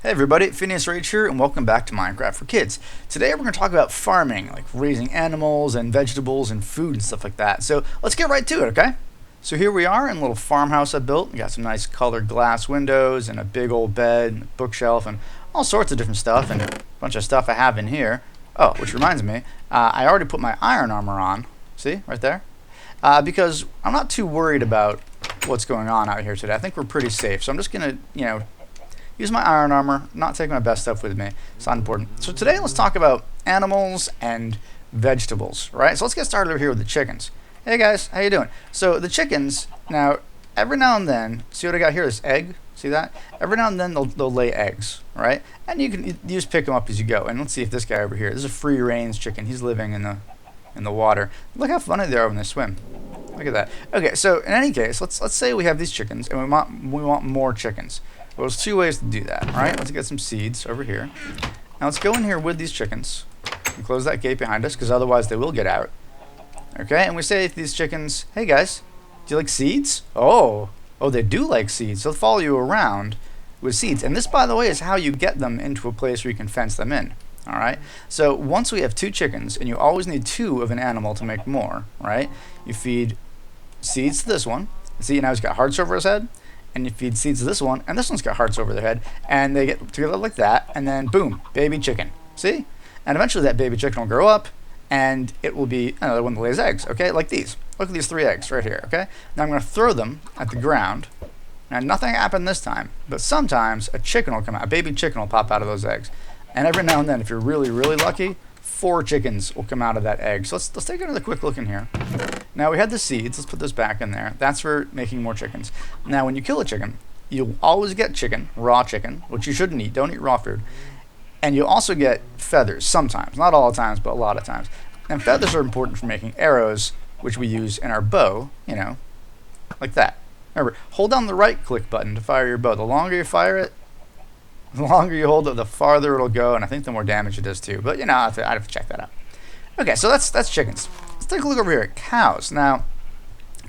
Hey everybody, Phineas here, and welcome back to Minecraft for Kids. Today we're going to talk about farming, like raising animals and vegetables and food and stuff like that. So let's get right to it, okay? So here we are in a little farmhouse I built. We got some nice colored glass windows and a big old bed and a bookshelf and all sorts of different stuff and a bunch of stuff I have in here. Oh, which reminds me, I already put my iron armor on. See, right there? Because I'm not too worried about what's going on out here today. I think we're pretty safe. So I'm just going to, use my iron armor, not take my best stuff with me. It's not important. So today let's talk about animals and vegetables, right? So let's get started over here with the chickens. Hey guys, how you doing? So the chickens, now every now and then, see what I got here, this egg? See that? Every now and then they'll lay eggs, right? And you just pick them up as you go. And let's see if this guy over here, this is a free range chicken. He's living in the water. Look how funny they are when they swim. Look at that. Okay, so in any case, let's say we have these chickens and we want more chickens. Well, there's two ways to do that, all right? Let's get some seeds over here. Now let's go in here with these chickens and close that gate behind us because otherwise they will get out. Okay, and we say to these chickens, hey guys, do you like seeds? Oh, they do like seeds. They'll follow you around with seeds. And this, by the way, is how you get them into a place where you can fence them in. All right, so once we have two chickens, and you always need two of an animal to make more, right? You feed seeds to this one. See, now he's got hearts over his head. And you feed seeds to this one, and this one's got hearts over their head, and they get together like that, and then boom, baby chicken. See? And eventually that baby chicken will grow up, and it will be another one that lays eggs, okay? Like these. Look at these 3 eggs right here, okay? Now I'm going to throw them at the ground. Now nothing happened this time, but sometimes a chicken will come out. A baby chicken will pop out of those eggs. And every now and then, if you're really, really lucky, 4 chickens will come out of that egg. So let's take another quick look in here. Now we had the seeds. Let's put this back in there. That's for making more chickens. Now when you kill a chicken, you'll always get chicken, raw chicken, which you shouldn't eat. Don't eat raw food. And you'll also get feathers sometimes. Not all the times, but a lot of times. And feathers are important for making arrows, which we use in our bow, like that. Remember, hold down the right click button to fire your bow. The longer you fire it, the longer you hold it, the farther it'll go, and I think the more damage it does too. But I'd have to check that out. Okay, so that's chickens. Let's take a look over here at cows. Now,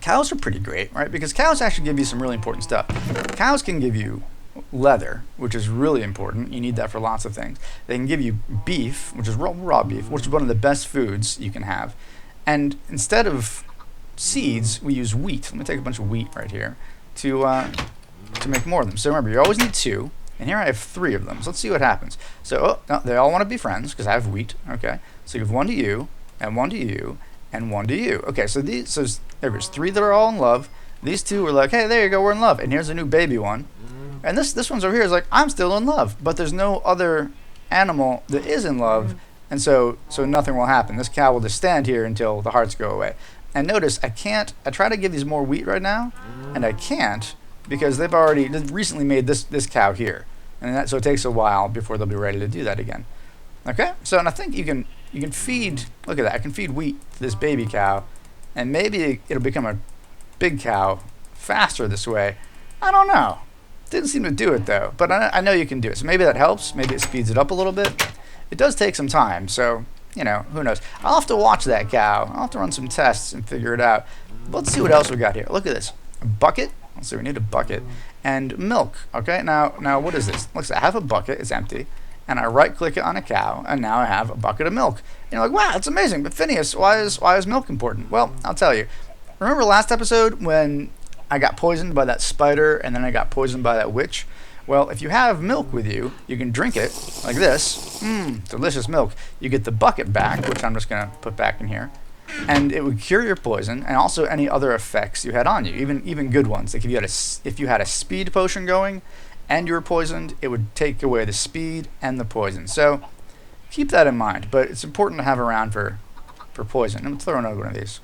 cows are pretty great, right? Because cows actually give you some really important stuff. Cows can give you leather, which is really important. You need that for lots of things. They can give you beef, which is raw beef, which is one of the best foods you can have. And instead of seeds, we use wheat. Let me take a bunch of wheat right here to make more of them. So remember, you always need 2. And here I have 3 of them. So let's see what happens. So no, they all want to be friends because I have wheat. Okay. So you have 1 to you, and 1 to you, and 1 to you. Okay. So there's 3 that are all in love. These 2 are like, hey, there you go, we're in love. And here's a new baby one. And this one's over here is like, I'm still in love, but there's no other animal that is in love, and so nothing will happen. This cow will just stand here until the hearts go away. And notice I try to give these more wheat right now, and I can't because they've recently made this cow here. And so it takes a while before they'll be ready to do that again. Okay? So, and I think you can feed, look at that, I can feed wheat to this baby cow, and maybe it'll become a big cow faster this way. I don't know. Didn't seem to do it though, but I know you can do it. So maybe that helps. Maybe it speeds it up a little bit. It does take some time, so, who knows. I'll have to watch that cow. I'll have to run some tests and figure it out. But let's see what else we got here. Look at this. A bucket. Let's see, we need a bucket. And milk. Okay, now what is this? Looks like I have a bucket, it's empty, and I right click it on a cow, and now I have a bucket of milk. And you're like, wow, that's amazing, but Phineas, why is milk important? Well, I'll tell you. Remember last episode when I got poisoned by that spider and then I got poisoned by that witch? Well, if you have milk with you, you can drink it like this. Delicious milk. You get the bucket back, which I'm just gonna put back in here. And it would cure your poison and also any other effects you had on you, even good ones. Like if you had a speed potion going and you were poisoned, it would take away the speed and the poison. So keep that in mind. But it's important to have around for poison. I'm throwing another one of these.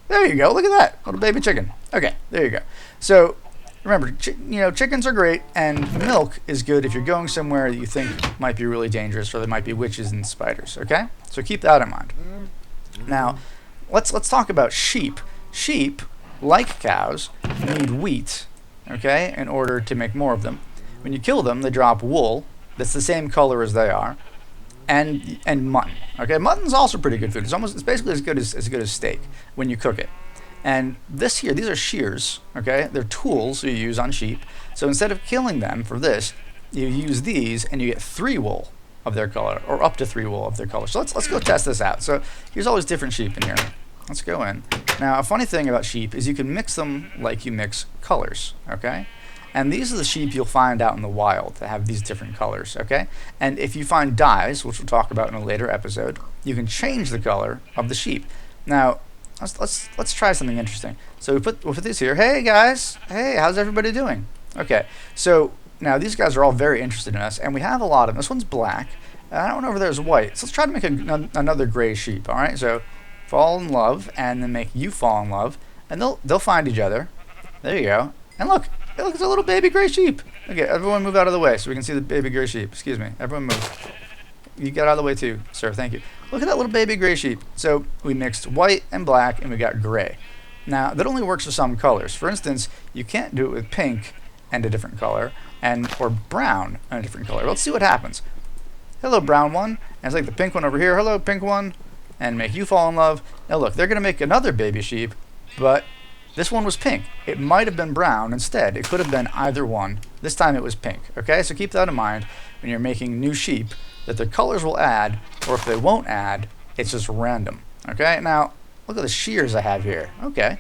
There you go. Look at that little baby chicken. Okay, there you go. So remember, chickens are great, and milk is good if you're going somewhere that you think might be really dangerous or there might be witches and spiders. Okay, so keep that in mind. Now, let's talk about sheep. Sheep, like cows, need wheat, okay, in order to make more of them. When you kill them, they drop wool that's the same color as they are, and mutton. Okay, mutton's also pretty good food. It's basically as good as steak when you cook it. And these are shears. Okay, they're tools you use on sheep. So instead of killing them for this, you use these and you get 3 wool of their color, or up to 3 wool of their color. So let's go test this out. So here's all these different sheep in here. Let's go in. Now, a funny thing about sheep is you can mix them like you mix colors, okay? And these are the sheep you'll find out in the wild that have these different colors, okay? And if you find dyes, which we'll talk about in a later episode, you can change the color of the sheep. Now, let's try something interesting. So we'll put these here. Hey guys, hey, how's everybody doing? Okay, so now these guys are all very interested in us, and we have a lot of them. This one's black. That one over there is white. So let's try to make another gray sheep. All right, so fall in love, and then make you fall in love, and they'll find each other. There you go. And look, it's a little baby gray sheep. Okay, everyone move out of the way so we can see the baby gray sheep. Excuse me, everyone move. You get out of the way too, sir. Thank you. Look at that little baby gray sheep. So we mixed white and black, and we got gray. Now that only works for some colors. For instance, you can't do it with pink and a different color, or brown and a different color. Let's see what happens. Hello, brown one. And it's like the pink one over here. Hello, pink one. And make you fall in love. Now look, they're going to make another baby sheep, but this one was pink. It might have been brown instead. It could have been either one. This time it was pink. Okay, so keep that in mind when you're making new sheep, that the colors will add, or if they won't add, it's just random. Okay, now look at the shears I have here. Okay,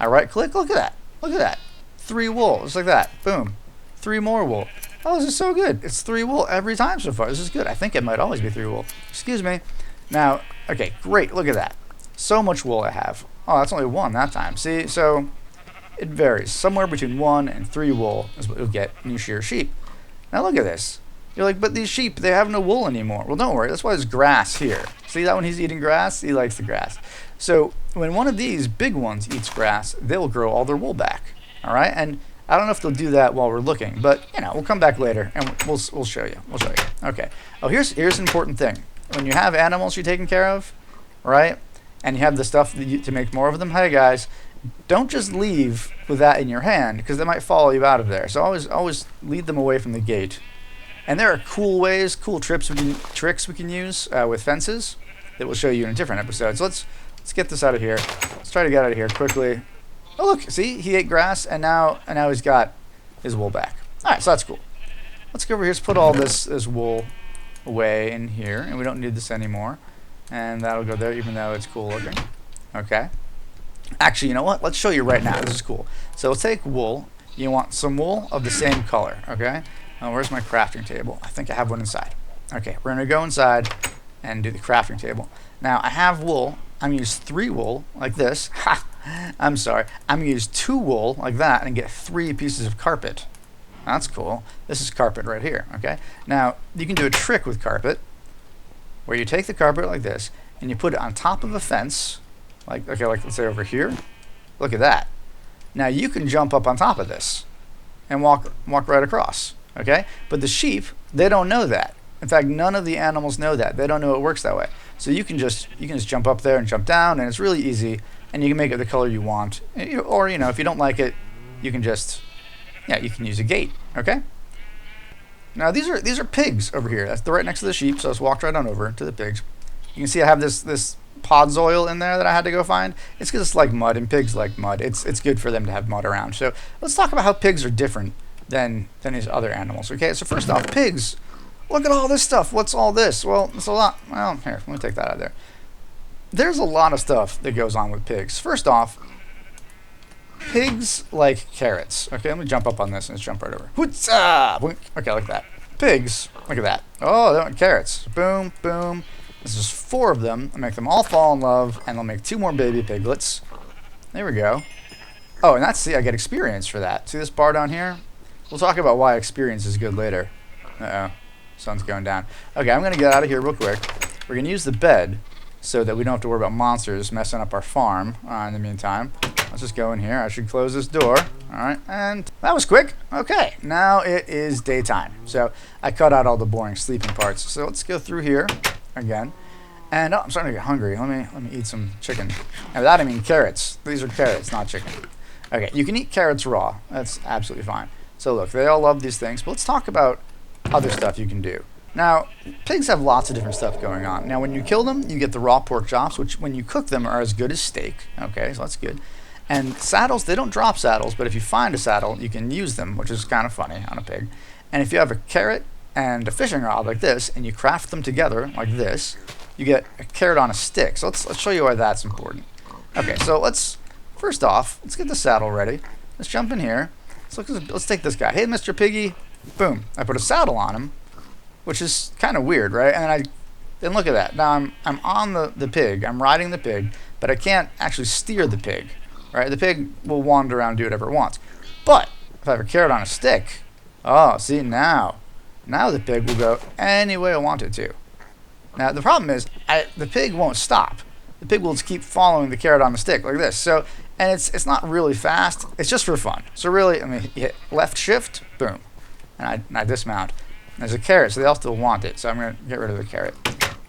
I right click. Look at that. Look at that. 3 wool, just like that. Boom. 3 more wool. Oh, this is so good. It's 3 wool every time so far. This is good. I think it might always be 3 wool. Excuse me. Now, okay, great. Look at that. So much wool I have. Oh, that's only 1 that time. See, so it varies. Somewhere between 1 and 3 wool is what you'll get new shear sheep. Now look at this. You're like, but these sheep, they have no wool anymore. Well, don't worry. That's why there's grass here. See that when he's eating grass? He likes the grass. So when one of these big ones eats grass, they'll grow all their wool back. All right? And I don't know if they'll do that while we're looking, but, we'll come back later and we'll show you. We'll show you. Okay. Oh, here's an important thing. When you have animals you're taking care of, right, and you have the stuff to make more of them, hey guys, don't just leave with that in your hand, because they might follow you out of there. So always lead them away from the gate. And there are cool tricks we can use with fences that we'll show you in a different episode. So let's get this out of here. Let's try to get out of here quickly. Oh look, see, he ate grass, and now he's got his wool back. All right, so that's cool. Let's go over here. Let's put all this wool away in here, and we don't need this anymore. And that'll go there, even though it's cool looking. Okay. Actually, you know what? Let's show you right now. This is cool. So let's take wool. You want some wool of the same color. Okay. Where's my crafting table? I think I have one inside. Okay, we're gonna go inside and do the crafting table. Now I have wool. I'm gonna use 3 wool like this. Ha! I'm sorry. I'm gonna use 2 wool like that and get 3 pieces of carpet. That's cool. This is carpet right here. Okay. Now you can do a trick with carpet, where you take the carpet like this and you put it on top of a fence, like let's say over here. Look at that. Now you can jump up on top of this and walk right across. Okay, but the sheep, they don't know that. In fact, none of the animals know that. They don't know it works that way. So you can just jump up there and jump down, and it's really easy. And you can make it the color you want. Or if you don't like it, you can just you can use a gate. Okay. Now these are pigs over here. They're right next to the sheep. So let's walk right on over to the pigs. You can see I have this Podzoil in there that I had to go find. It's because it's like mud, and pigs like mud. It's good for them to have mud around. So let's talk about how pigs are different than these other animals. Okay, so first off, pigs, look at all this stuff. What's all this? Well, it's a lot. Well, here, let me take that out of there. There's a lot of stuff that goes on with pigs. First off, pigs like carrots. Okay, let me jump up on this and let's jump right over. Okay, like that. Pigs, look at that. Oh, they want carrots. Boom, boom. This is 4 of them. I'll make them all fall in love, and I'll make 2 more baby piglets. There we go. Oh, and I get experience for that. See this bar down here? We'll talk about why experience is good later. Uh-oh. Sun's going down. Okay, I'm going to get out of here real quick. We're going to use the bed so that we don't have to worry about monsters messing up our farm in the meantime. Let's just go in here. I should close this door. All right, and that was quick. Okay, now it is daytime. So I cut out all the boring sleeping parts. So let's go through here again. And I'm starting to get hungry. Let me eat some chicken. And by that I mean carrots. These are carrots, not chicken. Okay, you can eat carrots raw. That's absolutely fine. So look, they all love these things, but let's talk about other stuff you can do. Now, pigs have lots of different stuff going on. Now, when you kill them, you get the raw pork chops, which when you cook them are as good as steak. Okay, so that's good. And saddles, they don't drop saddles, but if you find a saddle, you can use them, which is kind of funny on a pig. And if you have a carrot and a fishing rod like this, and you craft them together like this, you get a carrot on a stick. So let's show you why that's important. Okay, so first off, let's get the saddle ready. Let's jump in here. Let's take this guy. Hey, Mr. Piggy. Boom. I put a saddle on him, which is kind of weird, right? And then look at that. Now I'm on the pig. I'm riding the pig, but I can't actually steer the pig, right? The pig will wander around and do whatever it wants. But if I have a carrot on a stick, oh, see, now the pig will go any way I want it to. Now the problem is the pig won't stop. The pig will just keep following the carrot on the stick like this. So, and it's not really fast. It's just for fun. So really, I mean, you hit left shift, boom, and I dismount. There's a carrot, so they all still want it. So I'm gonna get rid of the carrot.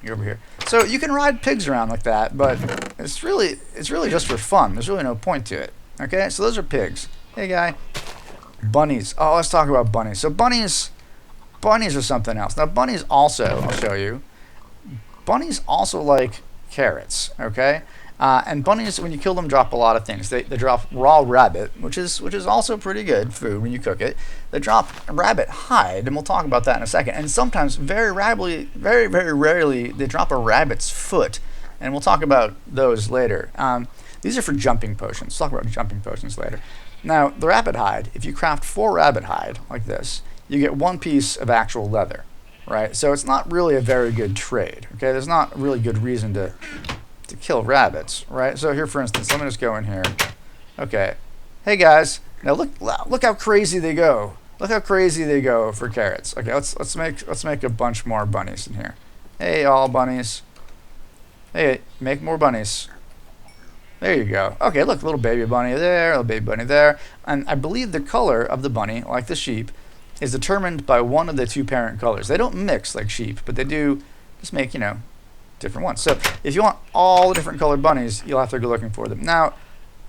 You're over here. So you can ride pigs around like that, but it's really just for fun. There's really no point to it. Okay, so those are pigs. Hey guy, bunnies. Oh, let's talk about bunnies. So bunnies are something else. Now bunnies also, I'll show you. Bunnies also like carrots. Okay. And bunnies, when you kill them, drop a lot of things. They drop raw rabbit, which is also pretty good food when you cook it. They drop rabbit hide, and we'll talk about that in a second. And sometimes, very rarely, they drop a rabbit's foot, and we'll talk about those later. These are for jumping potions. We'll talk about jumping potions later. Now, the rabbit hide, if you craft 4 rabbit hide like this, you get 1 piece of actual leather, right? So it's not really a very good trade. Okay, there's not a really good reason to kill rabbits, right? So here, for instance, let me just go in here. Okay, hey guys, now look how crazy they go. Look how crazy they go for carrots. Okay, let's make a bunch more bunnies in here. Hey, all bunnies. Hey, make more bunnies. There you go. Okay, look, little baby bunny there, little baby bunny there, and I believe the color of the bunny, like the sheep, is determined by one of the 2 parent colors. They don't mix like sheep, but they do just make, you know, different ones. So if you want all the different colored bunnies, you'll have to go looking for them. Now,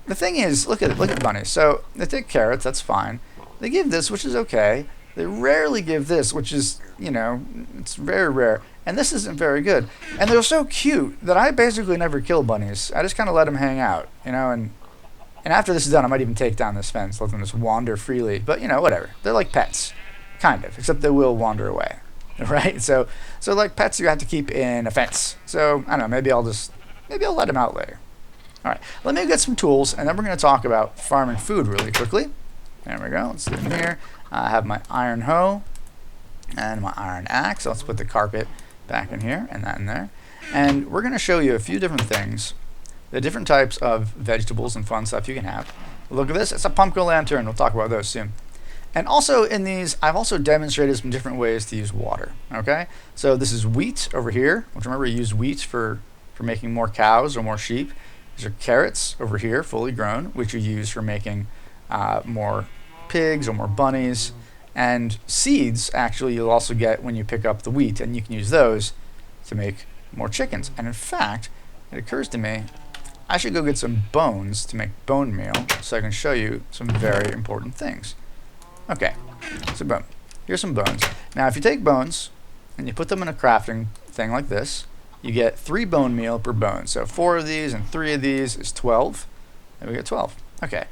the thing is, look at bunnies. So they take carrots, that's fine. They give this, which is okay. They rarely give this, which is, you know, it's very rare. And this isn't very good. And they're so cute that I basically never kill bunnies. I just kind of let them hang out, you know, and after this is done, I might even take down this fence, let them just wander freely. But, you know, whatever. They're like pets, kind of, except they will wander away. Right, so like pets, you have to keep in a fence. So I don't know. Maybe I'll let them out later. All right, let me get some tools, and then we're going to talk about farming food really quickly. There we go. Let's do it in here. I have my iron hoe and my iron axe. So let's put the carpet back in here and that in there. And we're going to show you a few different things, the different types of vegetables and fun stuff you can have. Look at this. It's a pumpkin lantern. We'll talk about those soon. And also in these, I've also demonstrated some different ways to use water, okay? So this is wheat over here, which remember you use wheat for making more cows or more sheep. These are carrots over here, fully grown, which you use for making more pigs or more bunnies. And seeds, actually, you'll also get when you pick up the wheat, and you can use those to make more chickens. And in fact, it occurs to me, I should go get some bones to make bone meal so I can show you some very important things. Okay, so boom. Here's some bones. Now, if you take bones and you put them in a crafting thing like this, you get 3 bone meal per bone. So 4 of these and 3 of these is 12. And we get 12. Okay.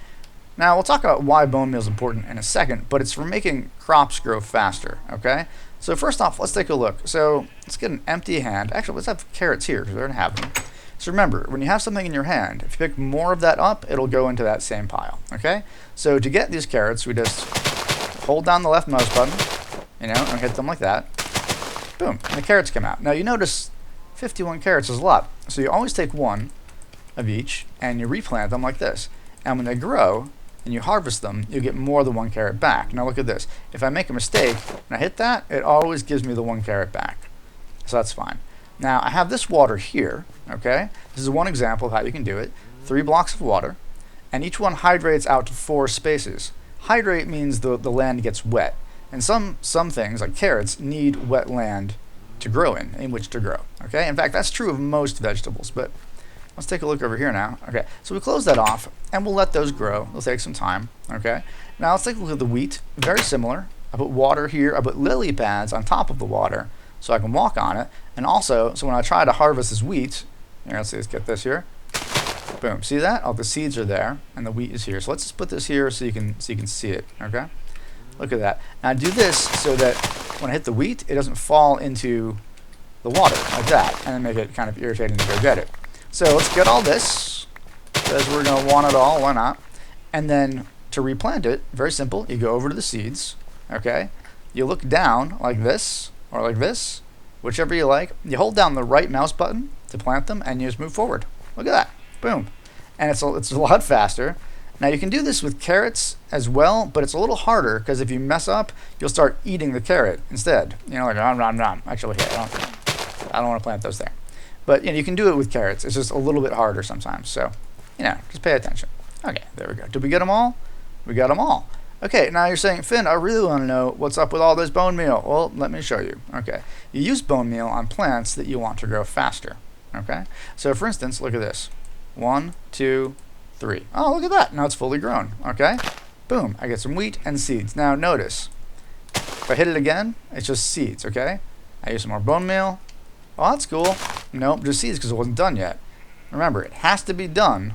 Now, we'll talk about why bone meal is important in a second, but it's for making crops grow faster, okay? So first off, let's take a look. So let's get an empty hand. Actually, let's have carrots here because we're going to have them. So remember, when you have something in your hand, if you pick more of that up, it'll go into that same pile, okay? So to get these carrots, we just hold down the left mouse button, you know, and hit them like that. Boom, and the carrots come out. Now you notice 51 carrots is a lot. So you always take 1 of each and you replant them like this. And when they grow and you harvest them, you get more than 1 carrot back. Now look at this. If I make a mistake and I hit that, it always gives me the 1 carrot back. So that's fine. Now I have this water here, okay? This is one example of how you can do it. 3 blocks of water, and each one hydrates out to 4 spaces. Hydrate means the land gets wet. And some things, like carrots, need wet land to grow in which to grow. Okay? In fact, that's true of most vegetables, but let's take a look over here now. Okay, so we close that off, and we'll let those grow. They'll take some time. Okay? Now let's take a look at the wheat. Very similar. I put water here. I put lily pads on top of the water so I can walk on it. And also, so when I try to harvest this wheat, here, let's get this here. Boom. See that? All the seeds are there, and the wheat is here. So let's just put this here so you can see it. Okay. Look at that. Now I do this so that when I hit the wheat, it doesn't fall into the water like that, and then make it kind of irritating to go get it. So let's get all this, because we're going to want it all, why not? And then to replant it, very simple, you go over to the seeds, okay? You look down like this, or like this, whichever you like. You hold down the right mouse button to plant them, and you just move forward. Look at that. Boom. And it's a lot faster. Now you can do this with carrots as well, but it's a little harder, because if you mess up, you'll start eating the carrot instead. You know, like, nom, nom, nom. Actually, here, I don't want to plant those there. But you know, you can do it with carrots. It's just a little bit harder sometimes. So, you know, just pay attention. Okay, there we go. Did we get them all? We got them all. Okay, now you're saying, Finn, I really want to know what's up with all this bone meal. Well, let me show you. Okay, you use bone meal on plants that you want to grow faster. Okay, so for instance, look at this. 1, 2, 3. Oh, look at that. Now it's fully grown. Okay, boom. I get some wheat and seeds. Now notice, if I hit it again, it's just seeds. Okay, I use some more bone meal. Oh, that's cool. Nope, just seeds because it wasn't done yet. Remember, it has to be done.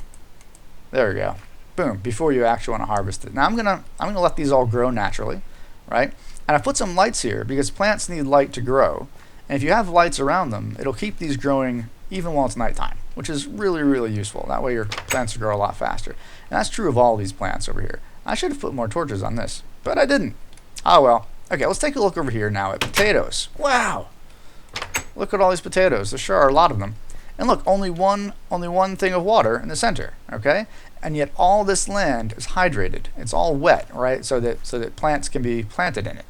There we go. Boom, before you actually want to harvest it. Now I'm gonna let these all grow naturally, right? And I put some lights here because plants need light to grow. And if you have lights around them, it'll keep these growing even while it's nighttime, which is really, really useful. That way your plants will grow a lot faster. And that's true of all these plants over here. I should have put more torches on this, but I didn't. Oh well. Okay, let's take a look over here now at potatoes. Wow. Look at all these potatoes. There sure are a lot of them. And look, only one thing of water in the center, okay? And yet all this land is hydrated. It's all wet, right? So that plants can be planted in it.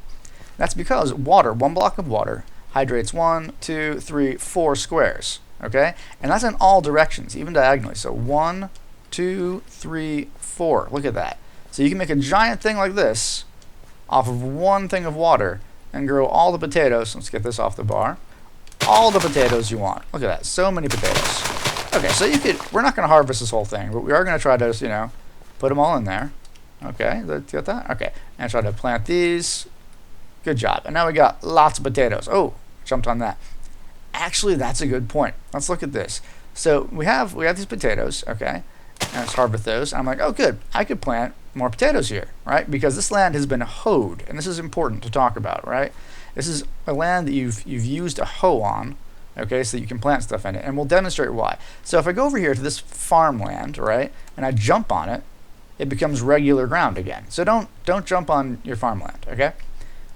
That's because water, one block of water, hydrates 1, 2, 3, 4 squares, okay? And that's in all directions, even diagonally. So 1, 2, 3, 4. Look at that. So you can make a giant thing like this off of one thing of water and grow all the potatoes. Let's get this off the bar. All the potatoes you want. Look at that. So many potatoes. Okay, so we're not going to harvest this whole thing, but we are going to try to, you know, put them all in there. Okay, get that? Okay, and try to plant these. Good job. And now we got lots of potatoes. Oh, jumped on that. Actually, that's a good point. Let's look at this. So we have these potatoes, okay, and let's harvest those. And I'm like, oh, good. I could plant more potatoes here, right? Because this land has been hoed, and this is important to talk about, right? This is a land that you've used a hoe on, okay, so you can plant stuff in it, and we'll demonstrate why. So if I go over here to this farmland, right, and I jump on it, it becomes regular ground again. So don't jump on your farmland, okay?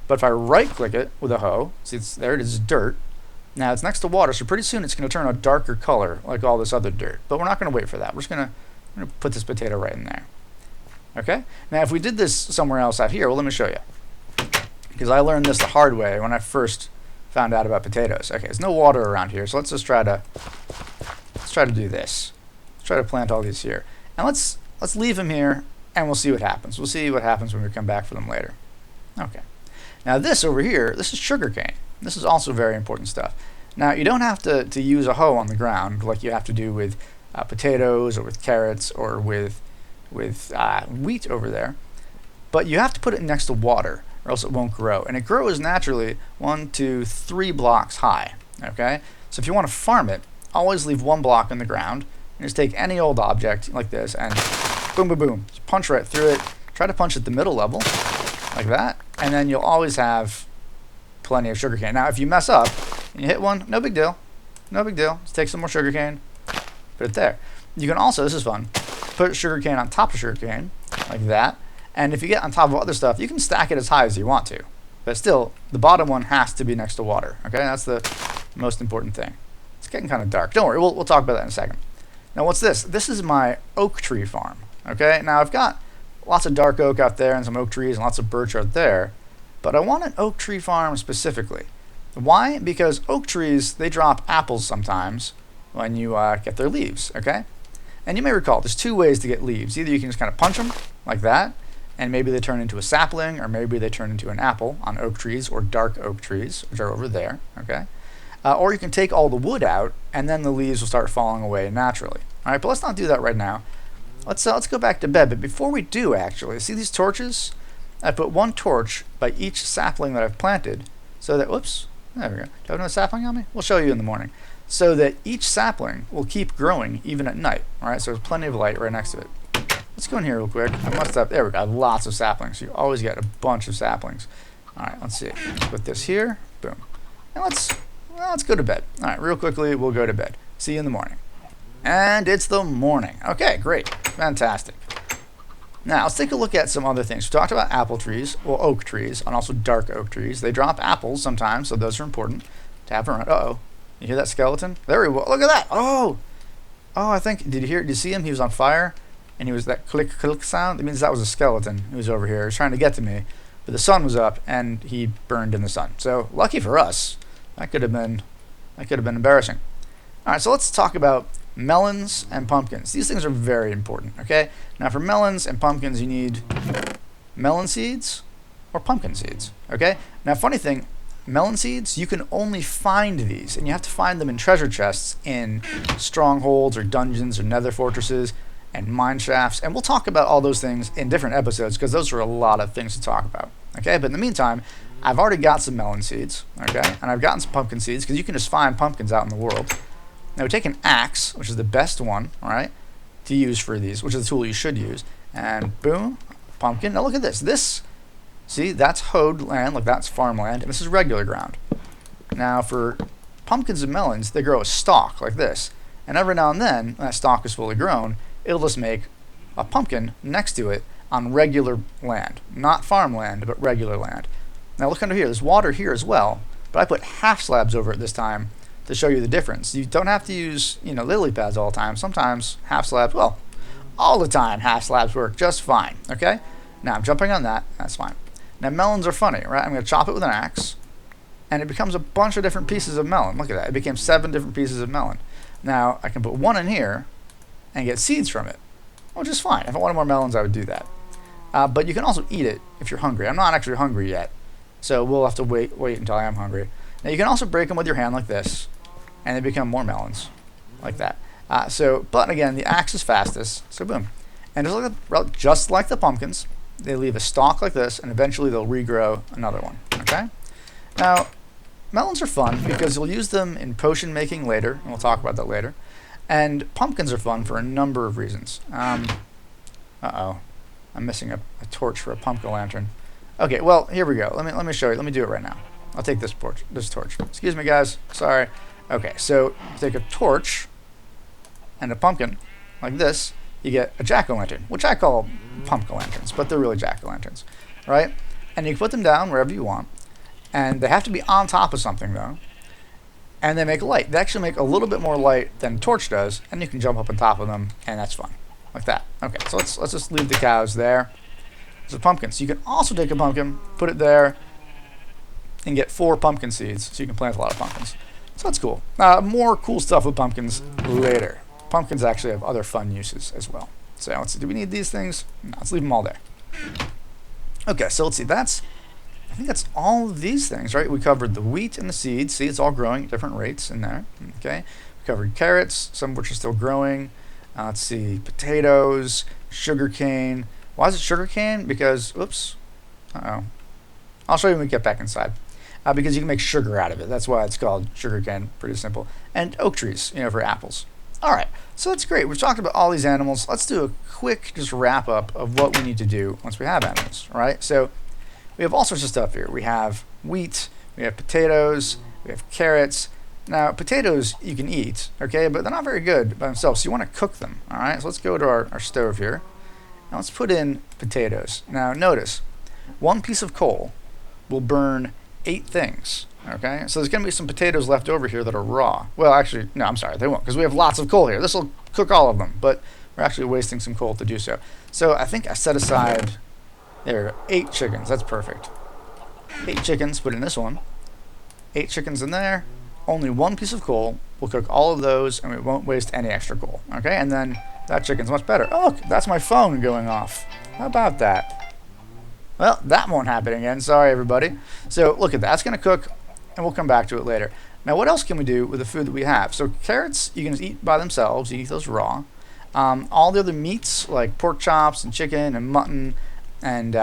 But if I right-click it with a hoe, see, there it is, dirt. Now it's next to water, so pretty soon it's going to turn a darker color like all this other dirt. But we're not going to wait for that. We're just going to put this potato right in there. Okay? Now if we did this somewhere else out here, well, let me show you. Because I learned this the hard way when I first found out about potatoes. Okay, there's no water around here, so let's try to do this. Let's try to plant all these here. And let's leave them here, and we'll see what happens. We'll see what happens when we come back for them later. Okay. Now this over here, this is sugarcane. This is also very important stuff. Now you don't have to use a hoe on the ground like you have to do with potatoes or with carrots or with wheat over there, but you have to put it next to water, or else it won't grow. And it grows naturally 1, 2, 3 blocks high, okay? So if you want to farm it, always leave 1 block in the ground, and just take any old object like this and boom, boom, boom. Just punch right through it. Try to punch at the middle level, like that, and then you'll always have plenty of sugarcane. Now if you mess up and you hit one, no big deal. No big deal. Just take some more sugarcane, put it there. You can also, this is fun, put sugarcane on top of sugarcane, like that. And if you get on top of other stuff, you can stack it as high as you want to. But still, the bottom one has to be next to water. Okay, that's the most important thing. It's getting kind of dark. Don't worry, we'll talk about that in a second. Now what's this? This is my oak tree farm. Okay, now I've got lots of dark oak out there and some oak trees and lots of birch out there. But I want an oak tree farm specifically. Why? Because oak trees, they drop apples sometimes when you get their leaves, okay? And you may recall, there's 2 ways to get leaves. Either you can just kind of punch them like that, and maybe they turn into a sapling, or maybe they turn into an apple on oak trees or dark oak trees, which are over there, okay? Or you can take all the wood out, and then the leaves will start falling away naturally. All right, but let's not do that right now. Let's go back to bed. But before we do, actually, see these torches? I put 1 torch by each sapling that I've planted, so that, whoops, there we go. Do I have another sapling on me? We'll show you in the morning. So that each sapling will keep growing even at night. All right, so there's plenty of light right next to it. Let's go in here real quick. I must have, there we go, lots of saplings. You always get a bunch of saplings. All right, let's see. Let's put this here. Boom. And let's go to bed. All right, real quickly, we'll go to bed. See you in the morning. And it's the morning. Okay, great. Fantastic. Now, let's take a look at some other things. We talked about apple trees, well, oak trees, and also dark oak trees. They drop apples sometimes, so those are important to have around. Uh-oh. You hear that skeleton? There he was. Look at that. Oh, I think, did you see him? He was on fire, and he was that click, click sound. It means that was a skeleton who was over here. He was trying to get to me, but the sun was up, and he burned in the sun. So, lucky for us. That could have been embarrassing. All right, so let's talk about melons and pumpkins. These things are very important, okay? Now for melons and pumpkins, you need melon seeds or pumpkin seeds, okay? Now funny thing, melon seeds, you can only find these, and you have to find them in treasure chests in strongholds or dungeons or nether fortresses and mine shafts, and we'll talk about all those things in different episodes because those are a lot of things to talk about, okay? But in the meantime, I've already got some melon seeds, okay? And I've gotten some pumpkin seeds because you can just find pumpkins out in the world. Now we take an axe, which is the best one, all right, to use for these, which is the tool you should use. And boom, pumpkin. Now look at this. See, that's hoed land, like that's farmland, and this is regular ground. Now for pumpkins and melons, they grow a stalk like this. And every now and then, when that stalk is fully grown, it'll just make a pumpkin next to it on regular land. Not farmland, but regular land. Now look under here. There's water here as well, but I put half slabs over it this time to show you the difference. You don't have to use, lily pads all the time. Sometimes half slabs, well, all the time half slabs work just fine, okay? Now I'm jumping on that, that's fine. Now melons are funny, right? I'm gonna chop it with an axe, and it becomes a bunch of different pieces of melon. Look at that, it became 7 different pieces of melon. Now I can put one in here and get seeds from it, which is fine. If I wanted more melons, I would do that. But you can also eat it if you're hungry. I'm not actually hungry yet, so we'll have to wait until I am hungry. Now you can also break them with your hand like this, and they become more melons, like that. But again, the axe is fastest, so boom. And just like the pumpkins, they leave a stalk like this, and eventually they'll regrow another one, okay? Now, melons are fun because you'll use them in potion making later, and we'll talk about that later. And pumpkins are fun for a number of reasons. Uh-oh, I'm missing a torch for a pumpkin lantern. Okay, well, here we go. Let me show you. Let me do it right now. I'll take this torch. Excuse me, guys. Sorry. Okay, so you take a torch and a pumpkin like this, you get a jack-o'-lantern, which I call pumpkin lanterns, but they're really jack-o'-lanterns, right? And you can put them down wherever you want, and they have to be on top of something, though, and they make light. They actually make a little bit more light than a torch does, and you can jump up on top of them, and that's fun, like that. Okay, so let's just leave the cows there. So pumpkins. You can also take a pumpkin, put it there, and get 4 pumpkin seeds, so you can plant a lot of pumpkins. So that's cool. More cool stuff with pumpkins later. Pumpkins actually have other fun uses as well. So let's see, do we need these things? No, let's leave them all there. Okay, so let's see, I think that's all of these things, right? We covered the wheat and the seeds. See, it's all growing at different rates in there, okay? We covered carrots, some of which are still growing. Let's see, potatoes, sugarcane. Why is it sugarcane? Because, oops, I'll show you when we get back inside. Because you can make sugar out of it. That's why it's called sugarcane. Pretty simple. And oak trees, for apples. All right, so that's great. We've talked about all these animals. Let's do a quick just wrap up of what we need to do once we have animals, all right? So we have all sorts of stuff here. We have wheat, we have potatoes, we have carrots. Now, potatoes you can eat, okay, but they're not very good by themselves, so you want to cook them, all right? So let's go to our stove here. Now let's put in potatoes. Now notice, 1 piece of coal will burn 8 things, okay? So there's going to be some potatoes left over here that are raw. Well, actually, no, I'm sorry, they won't, because we have lots of coal here. This will cook all of them, but we're actually wasting some coal to do so. So I think I set aside, there, 8 chickens. That's perfect. 8 chickens, put in this one. 8 chickens in there. Only 1 piece of coal. We'll cook all of those, and we won't waste any extra coal, okay? And then that chicken's much better. Oh, look, that's my phone going off. How about that? Well, that won't happen again. Sorry, everybody. So look at that. It's going to cook, and we'll come back to it later. Now, what else can we do with the food that we have? So carrots, you can just eat by themselves. You eat those raw. All the other meats, like pork chops and chicken and mutton and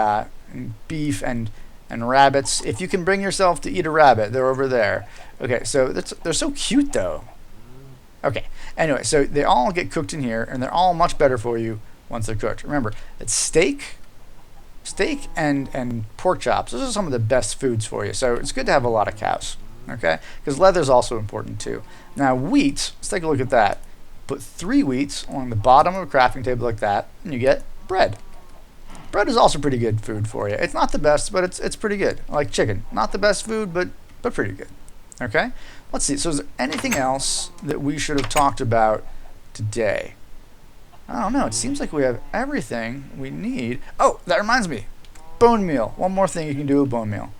beef and rabbits. If you can bring yourself to eat a rabbit, they're over there. Okay, so they're so cute, though. Okay, anyway, so they all get cooked in here, and they're all much better for you once they're cooked. Remember, it's steak and pork chops. Those are some of the best foods for you. So it's good to have a lot of cows, okay? Because leather is also important too. Now wheat, let's take a look at that. Put 3 wheats on the bottom of a crafting table like that, and you get bread. Bread is also pretty good food for you. It's not the best, but it's pretty good. Like chicken, not the best food, but pretty good. Okay? Let's see. So is there anything else that we should have talked about today? I don't know. It seems like we have everything we need. Oh, that reminds me. Bone meal. One more thing you can do with bone meal.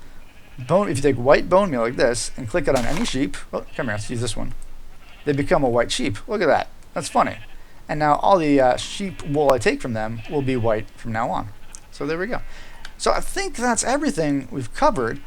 If you take white bone meal like this and click it on any sheep. Oh, come here. Let's use this one. They become a white sheep. Look at that. That's funny. And now all the sheep wool I take from them will be white from now on. So there we go. So I think that's everything we've covered.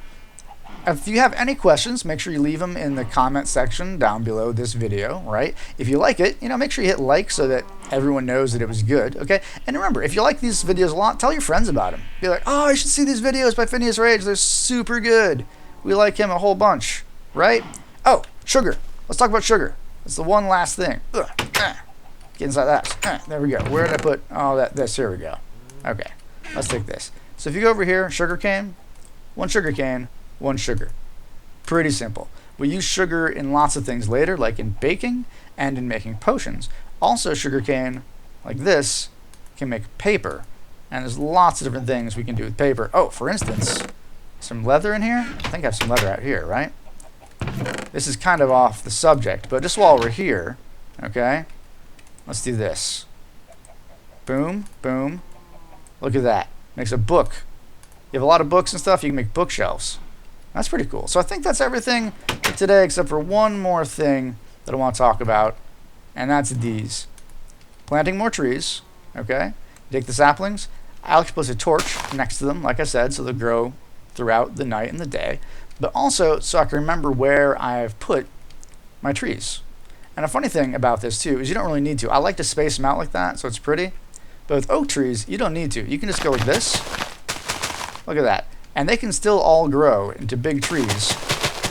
If you have any questions, make sure you leave them in the comment section down below this video, right? If you like it, make sure you hit like so that everyone knows that it was good, okay? And remember, if you like these videos a lot, tell your friends about them. Be like, oh, you should see these videos by Phineas Rage. They're super good. We like him a whole bunch, right? Oh, sugar. Let's talk about sugar. That's the one last thing. Get inside that. There we go. Where did I put this? Here we go. Okay, let's take this. So if you go over here, sugar cane, 1 sugar cane, 1 sugar. Pretty simple. We use sugar in lots of things later, like in baking and in making potions. Also, sugarcane, like this, can make paper. And there's lots of different things we can do with paper. Oh, for instance, some leather in here. I think I have some leather out here, right? This is kind of off the subject, but just while we're here, okay, let's do this. Boom, boom. Look at that. Makes a book. You have a lot of books and stuff, you can make bookshelves. That's pretty cool. So I think that's everything for today, except for one more thing that I want to talk about, and that's these. Planting more trees, okay? You take the saplings. I like to place a torch next to them, like I said, so they'll grow throughout the night and the day, but also so I can remember where I've put my trees. And a funny thing about this, too, is you don't really need to. I like to space them out like that, so it's pretty. But with oak trees, you don't need to. You can just go like this. Look at that. And they can still all grow into big trees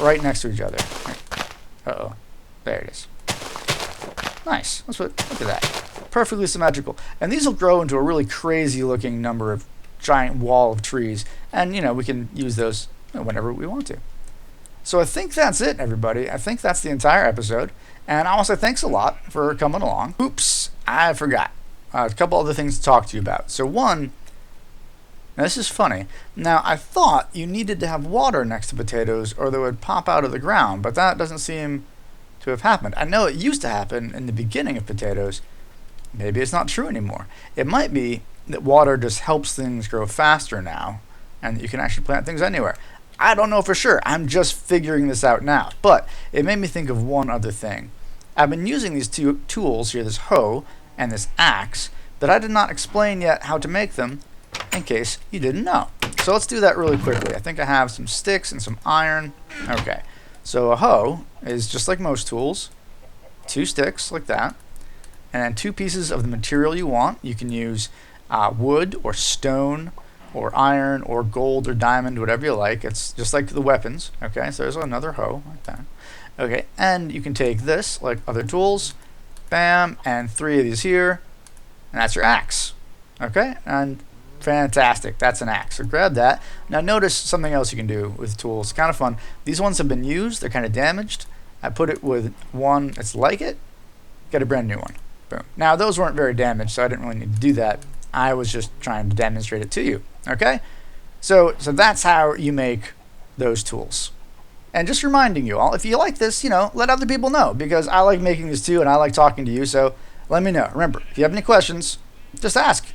right next to each other. Uh-oh. There it is. Nice. Look at that. Perfectly symmetrical. And these will grow into a really crazy looking number of giant wall of trees. And, we can use those whenever we want to. So I think that's it, everybody. I think that's the entire episode. And I want to say thanks a lot for coming along. Oops, I forgot. A couple other things to talk to you about. So one, now this is funny. Now I thought you needed to have water next to potatoes or they would pop out of the ground, but that doesn't seem to have happened. I know it used to happen in the beginning of potatoes. Maybe it's not true anymore. It might be that water just helps things grow faster now and that you can actually plant things anywhere. I don't know for sure. I'm just figuring this out now. But it made me think of one other thing. I've been using these two tools here, this hoe and this axe, but I did not explain yet how to make them in case you didn't know. So let's do that really quickly. I think I have some sticks and some iron. Okay, so a hoe is just like most tools. 2 sticks like that, and then 2 pieces of the material you want. You can use wood or stone or iron or gold or diamond, whatever you like. It's just like the weapons. Okay, so there's another hoe like that. Okay, and you can take this like other tools, bam, and 3 of these here, and that's your axe. Okay, and fantastic, that's an axe. So grab that. Now notice something else you can do with tools. Kind of fun. These ones have been used, they're kind of damaged. I put it with one that's like it, get a brand new one. Boom. Now those weren't very damaged, so I didn't really need to do that. I was just trying to demonstrate it to you. Okay, so that's how you make those tools. And just reminding you all, if you like this, let other people know, because I like making this too and I like talking to you, so let me know. Remember, if you have any questions, just ask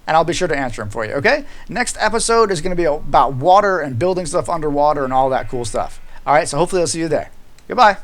and I'll be sure to answer them for you. Okay, next episode is going to be about water and building stuff underwater and all that cool stuff. All right, so hopefully I'll see you there. Goodbye.